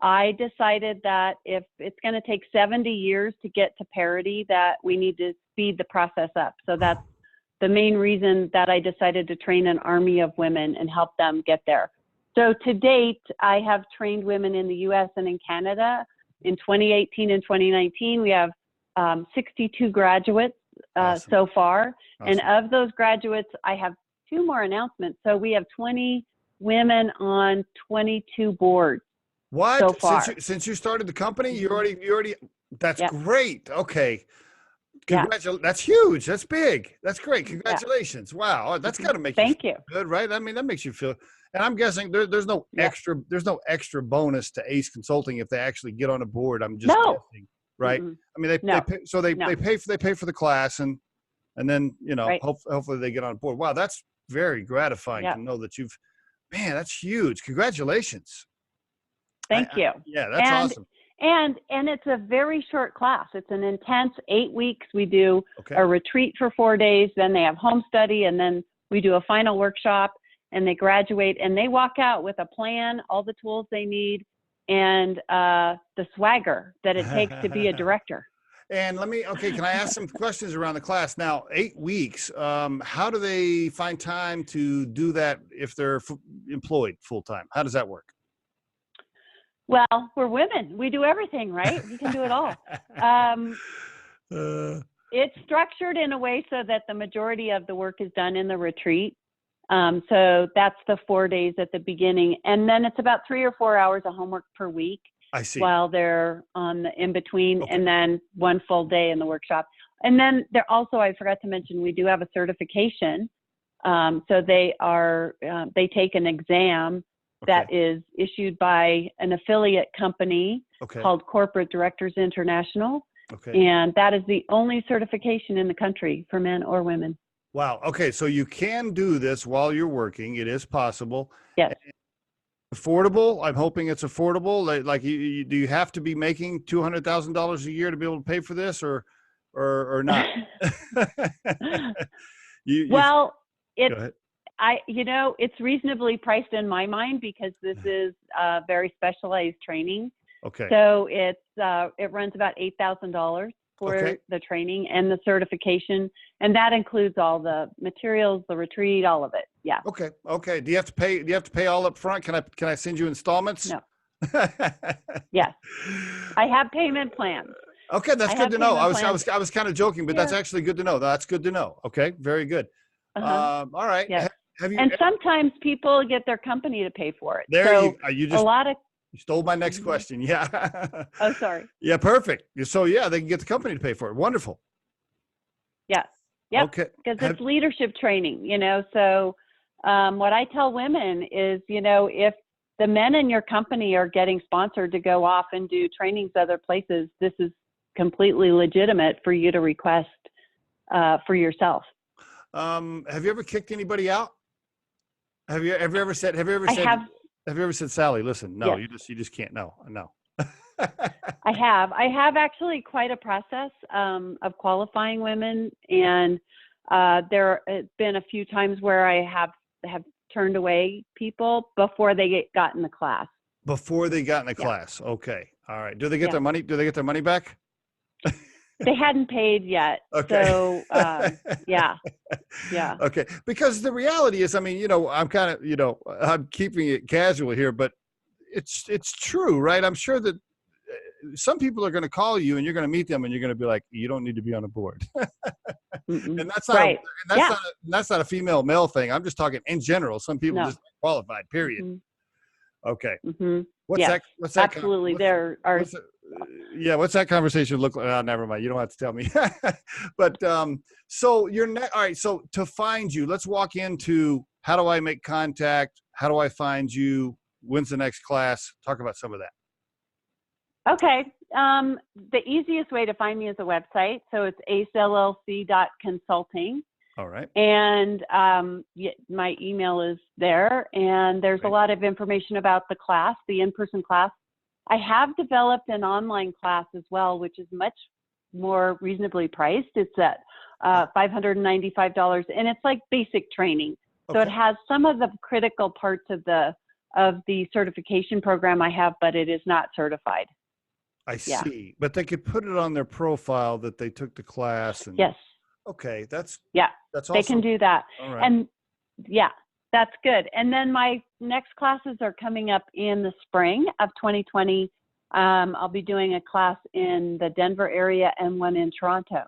I decided that if it's going to take 70 years to get to parity, that we need to speed the process up. So that's the main reason that I decided to train an army of women and help them get there. So to date, I have trained women in the U.S. and in Canada. In 2018 and 2019, we have 62 graduates so far. Awesome. And of those graduates, I have 2 more announcements. So we have 20 women on 22 boards. What? So far. Since you started the company, you already. That's great. Okay. That's huge. That's big. That's great. Congratulations. Wow. That's got to make you feel good, right? I mean, that makes you feel. And I'm guessing there's no extra bonus to ACE Consulting if they actually get on a board. I'm just guessing, right? I mean, they pay for the class and then hopefully they get on board. Wow, that's very gratifying to know that that's huge. Congratulations. Thank you. That's awesome. And it's a very short class. It's an intense 8 weeks. We do a retreat for 4 days, then they have home study, and then we do a final workshop. And they graduate and they walk out with a plan, all the tools they need, and the swagger that it takes to be a director. And can I ask some questions around the class? Now, 8 weeks, how do they find time to do that if they're employed full-time? How does that work? Well, we're women. We do everything, right? We can do it all. It's structured in a way so that the majority of the work is done in the retreat. So that's the 4 days at the beginning. And then it's about 3 or 4 hours of homework per week. I see. While they're on the in-between, and then 1 full day in the workshop. And then there also, I forgot to mention, we do have a certification. So they take an exam that is issued by an affiliate company called Corporate Directors International. And that is the only certification in the country for men or women. Wow. Okay. So you can do this while you're working. It is possible. Yes. affordable. I'm hoping it's affordable. Like do you have to be making $200,000 a year to be able to pay for this, or not? you Well, go it's ahead. it's reasonably priced in my mind because this is very specialized training. Okay. So it runs about $8,000 for Okay. the training and the certification, and that includes all the materials, the retreat, all of it. Yeah. Okay. Okay. Do you have to pay? Do you have to pay all up front? Can I send you installments? No. Yes. I have payment plans. Okay, that's I good have to know. payment plans. I was kind of joking, but Yeah. that's actually good to know. That's good to know. Okay, very good. Uh-huh. All right. Yes. Have you? And sometimes people get their company to pay for it. There So you a just lot of. you stole my next Mhm. question. Yeah. Oh, sorry. Yeah, perfect. So yeah, they can get the company to pay for it. Wonderful. Yes. Yep. Okay. Because it's leadership training, So what I tell women is, if the men in your company are getting sponsored to go off and do trainings other places, this is completely legitimate for you to request for yourself. Have you ever kicked anybody out? Have you ever said Sally, listen, no, Yes. you just can't. No. I have actually quite a process of qualifying women, and there have been a few times where I have turned away people before they got in the class. Before they got in the class. Okay. All right. Do they get Yeah. their money? Do they get their money back? They hadn't paid yet. Okay. So, yeah. Yeah. Okay. Because the reality is, I'm kind of, I'm keeping it casual here, but it's true, right? I'm sure that some people are going to call you and you're going to meet them and you're going to be like, you don't need to be on a board. And that's not, right. that's not a female male thing. I'm just talking in general. Some people just aren't qualified, period. Mm-hmm. Okay. Mm-hmm. What's that? Absolutely. There are. What's that conversation look like? Oh, never mind. You don't have to tell me. But so all right. So to find you, let's walk into how do I make contact? How do I find you? When's the next class? Talk about some of that. Okay. The easiest way to find me is a website. So it's acellc.consulting. All right. And my email is there. And there's a lot of information about the class, the in-person class. I have developed an online class as well, which is much more reasonably priced. It's at $595, and it's like basic training. So it has some of the critical parts of the certification program I have, but it is not certified. I see. But they could put it on their profile that they took the class. And yes. Okay, that's awesome. They can do that. All right. And that's good. And then my next classes are coming up in the spring of 2020. I'll be doing a class in the Denver area and one in Toronto.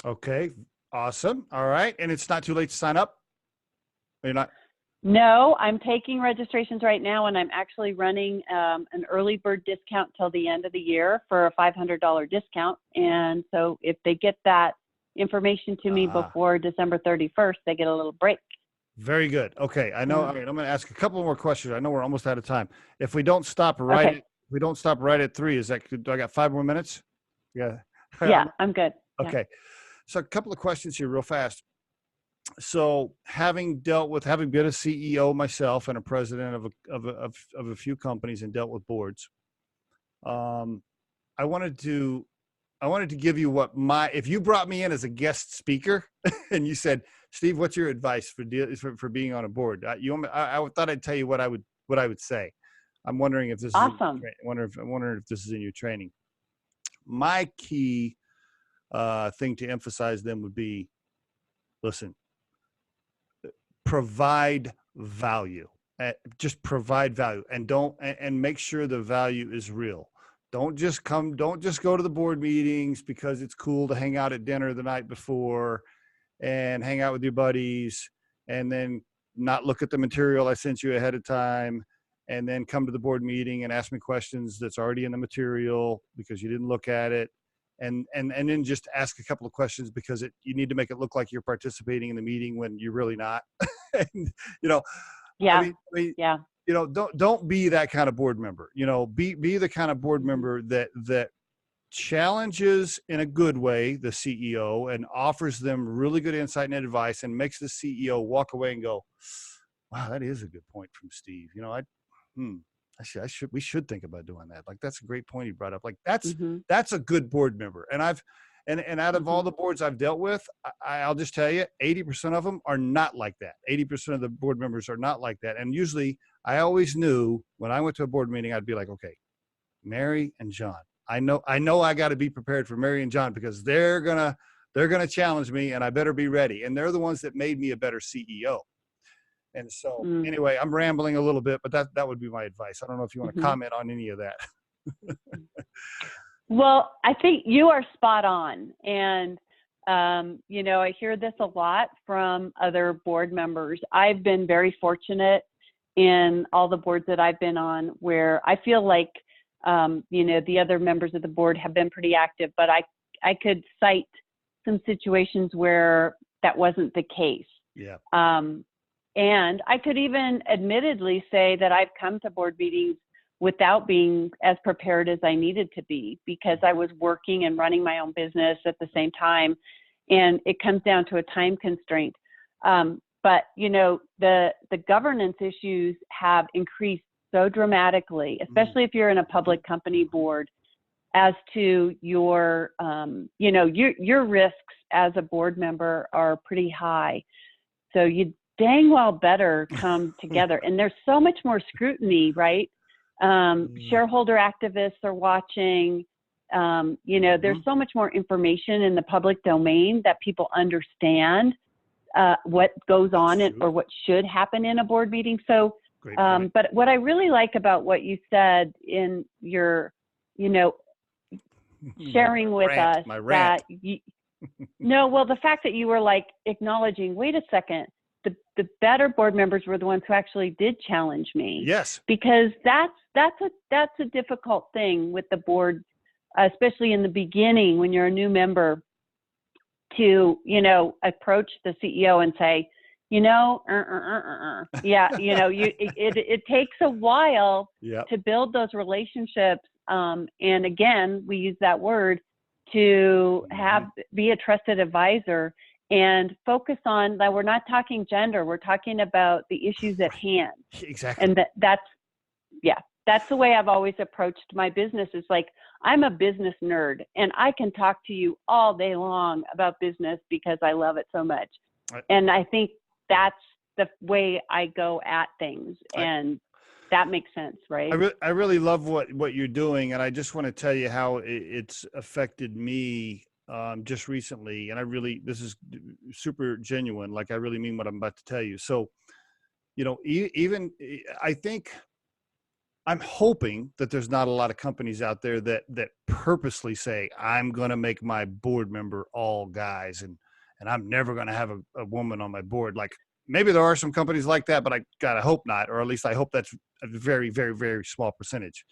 Okay, awesome. All right. And it's not too late to sign up? You're not? No, I'm taking registrations right now, and I'm actually running an early bird discount till the end of the year for a $500 discount. And so if they get that information to me before December 31st, they get a little break. Very good. Okay. I know. All right. I'm going to ask a couple more questions. I know we're almost out of time. If we don't stop right at 3, do I got 5 more minutes? Yeah. Yeah, I'm good. Okay. Yeah. So a couple of questions here real fast. So having been a CEO myself and a president of a few companies and dealt with boards, I wanted to give you if you brought me in as a guest speaker and you said, Steve, what's your advice for being on a board? I thought I'd tell you what I would say. I'm wondering if this awesome. I'm wondering if this is in your training. My key thing to emphasize then would be, listen, provide value. Just provide value, and make sure the value is real. Don't just go to the board meetings because it's cool to hang out at dinner the night before and hang out with your buddies and then not look at the material I sent you ahead of time and then come to the board meeting and ask me questions that's already in the material because you didn't look at it. And then just ask a couple of questions because you need to make it look like you're participating in the meeting when you're really not. And, don't be that kind of board member. Be the kind of board member that challenges in a good way the CEO and offers them really good insight and advice and makes the CEO walk away and go, wow, that is a good point from Steve. We should think about doing that. Like, that's a great point you brought up. Like, Mm-hmm. that's a good board member. And and out of Mm-hmm. all the boards I've dealt with, I'll just tell you, 80% of them are not like that. 80% of the board members are not like that. And usually I always knew when I went to a board meeting, I'd be like, okay, Mary and John. I know I got to be prepared for Mary and John, because they're going to challenge me, and I better be ready. And they're the ones that made me a better CEO. And so anyway, I'm rambling a little bit, but that would be my advice. I don't know if you want to Mm-hmm. comment on any of that. Well, I think you are spot on. And, I hear this a lot from other board members. I've been very fortunate in all the boards that I've been on, where I feel like, the other members of the board have been pretty active, but I could cite some situations where that wasn't the case. Yeah. And I could even admittedly say that I've come to board meetings without being as prepared as I needed to be, because I was working and running my own business at the same time. And it comes down to a time constraint. But, the governance issues have increased so dramatically, especially if you're in a public company board, as to your risks as a board member are pretty high. So you dang well better come together. And there's so much more scrutiny, right? Shareholder activists are watching. There's so much more information in the public domain that people understand what goes on or what should happen in a board meeting. So, but what I really like about what you said in your, sharing with us that the fact that you were like acknowledging, wait a second, the better board members were the ones who actually did challenge me. Yes. Because that's a difficult thing with the board, especially in the beginning when you're a new member, to, approach the CEO and say, it takes a while to build those relationships. And again, we use that word to be a trusted advisor and focus on that. We're not talking gender. We're talking about the issues at hand. Exactly. And that's the way I've always approached my business. Is like, I'm a business nerd and I can talk to you all day long about business because I love it so much. And I think that's the way I go at things. And that makes sense, right? I really love what you're doing. And I just want to tell you how it's affected me just recently. And this is super genuine. Like, I really mean what I'm about to tell you. So, even I think, I'm hoping that there's not a lot of companies out there that purposely say, I'm going to make my board member all guys, and I'm never going to have a woman on my board. Like, maybe there are some companies like that, but I hope not, or at least I hope that's a very, very, very small percentage,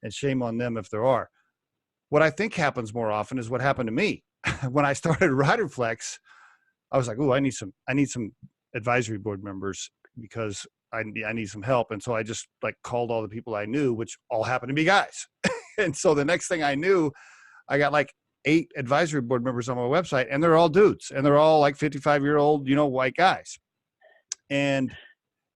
and shame on them if there are. What I think happens more often is what happened to me. When I started Riderflex, I was like, I need some advisory board members, because I need some help. And so I just called all the people I knew, which all happened to be guys. And so the next thing I knew, I got 8 advisory board members on my website, and they're all dudes, and they're all 55-year-old, white guys. And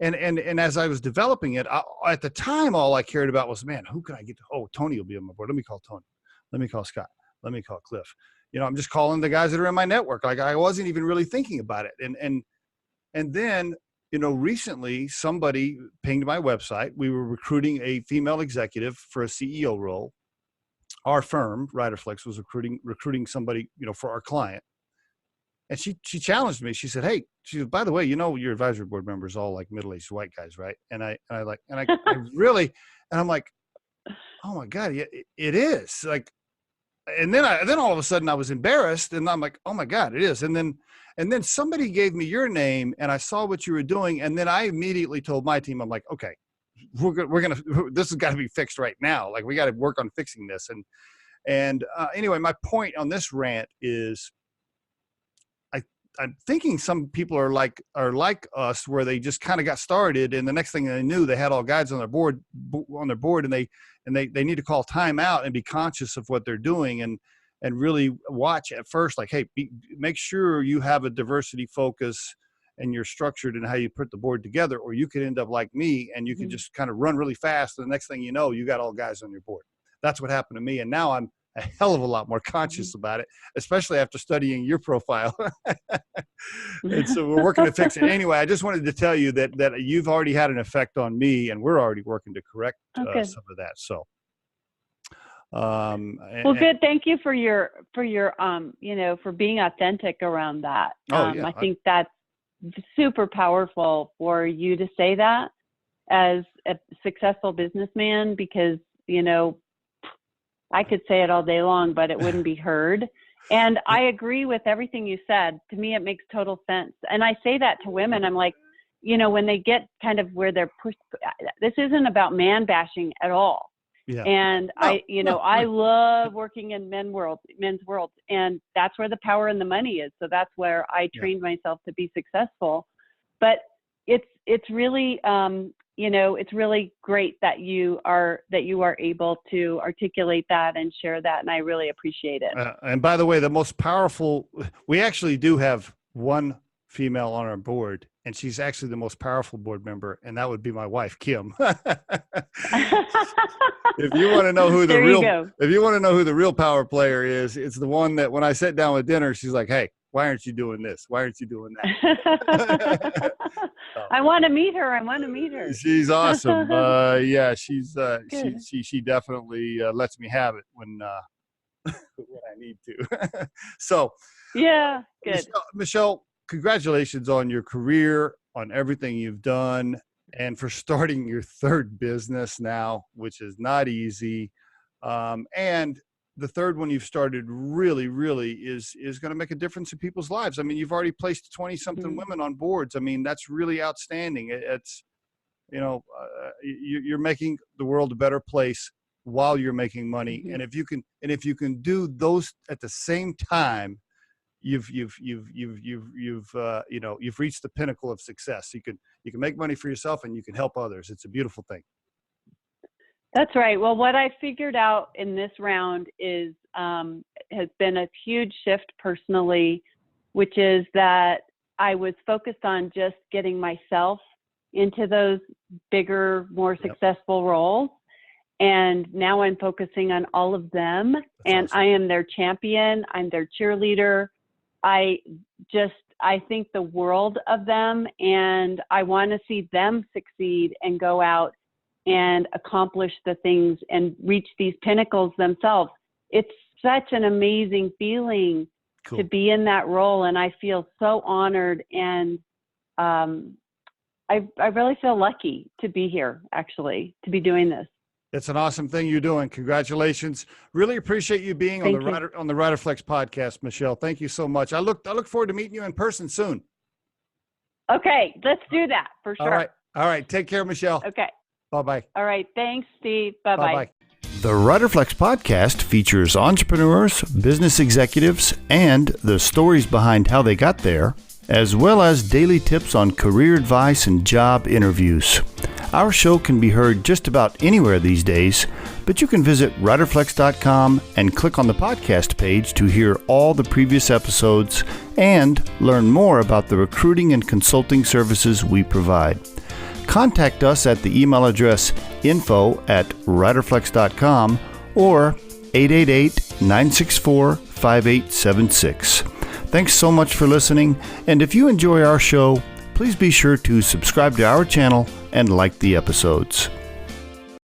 as I was developing it, at the time, all I cared about was, man, who can I get to? Oh, Tony will be on my board. Let me call Tony. Let me call Scott. Let me call Cliff. I'm just calling the guys that are in my network. I wasn't even really thinking about it. And then, recently somebody pinged my website. We were recruiting a female executive for a CEO role. Our firm, Riderflex, was recruiting somebody, for our client. And she challenged me. She said, hey, by the way, your advisory board members all middle-aged white guys, right? And I really, and I'm like, oh my God, yeah, it is. And then all of a sudden I was embarrassed, and I'm like, oh my God, it is. And then somebody gave me your name, and I saw what you were doing. And then I immediately told my team, I'm like, okay, this has got to be fixed right now. We got to work on fixing this. And anyway, my point on this rant is, I'm thinking some people are like us, where they just kind of got started, and the next thing they knew, they had all guys on their board, and they need to call time out and be conscious of what they're doing, and really watch at first, hey, make sure you have a diversity focus, and you're structured in how you put the board together, or you could end up like me and you can just kind of run really fast. And the next thing you know, you got all guys on your board. That's what happened to me. And now I'm a hell of a lot more conscious about it, especially after studying your profile. And so we're working to fix it. Anyway, I just wanted to tell you that you've already had an effect on me, and we're already working to correct some of that. So, well, good. Thank you for your, for being authentic around that. I think that's super powerful for you to say that as a successful businessman, because, I could say it all day long, but it wouldn't be heard. And I agree with everything you said. To me, it makes total sense. And I say that to women. I'm like, when they get kind of where they're pushed, this isn't about man bashing at all. Yeah. And I love working in men's world, and that's where the power and the money is. So that's where I trained myself to be successful. But it's really, it's really great that you are able to articulate that and share that, and I really appreciate it. And by the way, the most powerful, we actually do have one female on our board, and she's actually the most powerful board member, and that would be my wife, Kim. If you want to know who the real power player is, it's the one that when I sat down with dinner, she's like, "Hey, why aren't you doing this? Why aren't you doing that?" I want to meet her. She's awesome. She definitely lets me have it when I need to. So yeah, good. Michele, congratulations on your career, on everything you've done, and for starting your third business now, which is not easy. And the third one you've started really is going to make a difference in people's lives. I mean, you've already placed 20 something women on boards. I mean, that's really outstanding. It's, you're making the world a better place while you're making money. And if you can do those at the same time, you've reached the pinnacle of success. You can make money for yourself and you can help others. It's a beautiful thing. That's right. Well, what I figured out in this round is has been a huge shift personally, which is that I was focused on just getting myself into those bigger, more successful roles. And now I'm focusing on all of them. That's and awesome. I am their champion. I'm their cheerleader. I think the world of them, and I want to see them succeed and go out and accomplish the things and reach these pinnacles themselves. It's such an amazing feeling to be in that role. And I feel so honored. And I really feel lucky to be here, actually, to be doing this. It's an awesome thing you're doing. Congratulations. Really appreciate you being on the Riderflex podcast, Michele. Thank you so much. I look forward to meeting you in person soon. Okay, let's do that for sure. All right. Take care, Michele. Okay. Bye-bye. All right. Thanks, Steve. Bye-bye. Bye-bye. The Riderflex podcast features entrepreneurs, business executives, and the stories behind how they got there, as well as daily tips on career advice and job interviews. Our show can be heard just about anywhere these days, but you can visit riderflex.com and click on the podcast page to hear all the previous episodes and learn more about the recruiting and consulting services we provide. Contact us at the email address info@riderflex.com or 888-964-5876. Thanks so much for listening, and if you enjoy our show, please be sure to subscribe to our channel and like the episodes.